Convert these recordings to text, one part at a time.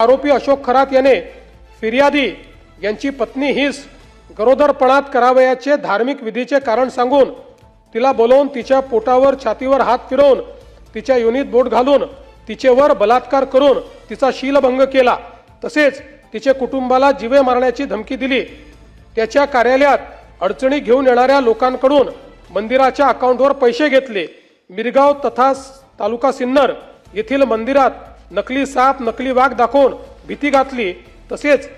आरोपी अशोक खरात याने फिर्यादी यांची पत्नी हिस गरोदरपणात करावयाचे धार्मिक विधीचे कारण सांगून तिला बोलवून तिच्या पोटावर छातीवर हात फिरवून तिच्या योनीत बोट घालून तिचेवर बलात्कार करून तिचा शीलभंग केला। तसेच तिचे कुटुंबाला जीवे मारण्याची धमकी दिली। त्याच्या कार्यालयात अडचणी घेऊन येणाऱ्या लोकांकडून मंदिराच्या अकाउंटवर पैसे घेतले। मिरगाव तथा तालुका सिन्नर येथील मंदिरात नकली साप नकली वाघ दाखवून भीती घातली। तसेच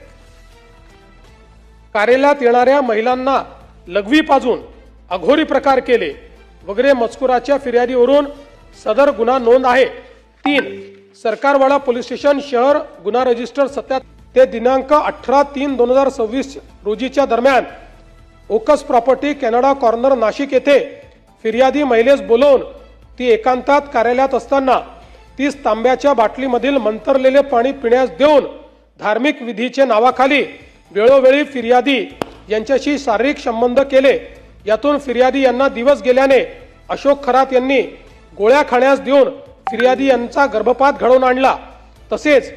कार्यालयात येणाऱ्या महिलांना लघवी पाजून अघोरी प्रकार केले वगैरे मजकुराच्या फिर्यादीवरून सदर गुन्हा नोंद आहे। 3 सरकारवाडा पोलीस स्टेशन शहर गुन्हा रजिस्टर 77 ते दिनांक 18/3/2026 रोजीच्या दरम्यान ओकस प्रॉपर्टी कॅनडा कॉर्नर नाशिक येथे फिर्यादी महिलेस बोलवून ती एकांतात कार्यालयात असताना 30 तांब्याच्या बाटलीमधील मंतरलेले पाणी पिण्यास देऊन धार्मिक विधीचे नावाखाली वेळोवेळी फिर्यादी यांच्याशी शारीरिक संबंध केले। यातून फिर्यादी यांना दिवस गेल्याने अशोक खरात यांनी गोळ्या खाण्यास देऊन फिर्यादी यांचा गर्भपात घडवून आणला। तसेच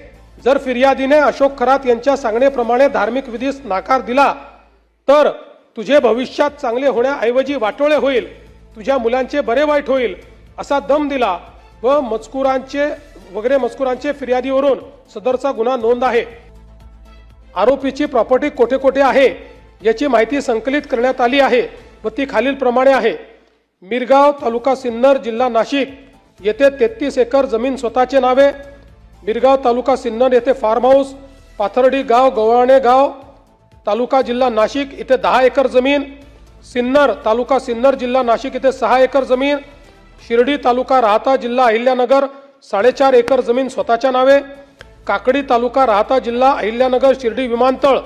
जर फिर्यादीने अशोक खरात यांच्या सांगण्याप्रमाणे धार्मिक विधीस नकार दिला तर तुझे भविष्यात चांगले होण्याऐवजी वाटोळे होईल, तुझ्या मुलांचे बरे वाईट होईल असा दम दिला व मजकुरांचे फिर्यादीवरून सदरचा गुन्हा नोंद आहे। आरोपीची प्रॉपर्टी कोठे कोठे आहे याची माहिती संकलित करण्यात आली आहे व ती खालील प्रमाणे आहे। मिरगाव तालुका सिन्नर जिल्हा नाशिक येथे 33 एकर जमीन स्वतःचे नावे। मिरगाव तालुका सिन्नर येथे फार्म हाऊस। पाथर्डी गाव गव्हाणे गाव तालुका जिल्हा नाशिक येथे 10 एकर जमीन। सिन्नर तालुका सिन्नर जिल्हा नाशिक येथे 6 एकर जमीन। शिर्डी तालुका राहता जिल्हा अहिल्यानगर 4.5 एकर जमीन स्वतःच्या नावे। काकडी तालुका राहता जिल्हा अहिल्यानगर शिर्डी विमानतळ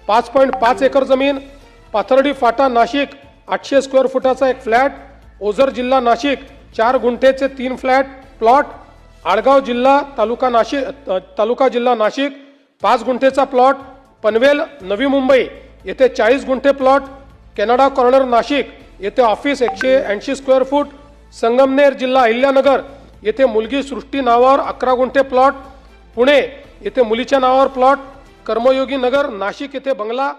5.5 एकर जमीन। पाथर्डी फाटा नाशिक 800 स्क्वेअर फुटाचा एक फ्लॅट। ओझर जिल्हा नाशिक 4 गुंठेचे 3 फ्लॅट प्लॉट। आळगाव जिल्हा तालुका जिल्हा नाशिक 5 गुंठेचा प्लॉट। पनवेल नवी मुंबई येथे 40 गुंठे प्लॉट। कॅनडा कॉर्नर नाशिक येथे ऑफिस 180 स्क्वेअर फूट। संगमनेर जिल्हा अहिल्यानगर येथे मुलगी सृष्टी नावावर 11 गुंठे प्लॉट। पुणे येथे मुलीच्या नावावर प्लॉट। कर्मयोगी नगर नाशिक येथे बंगला।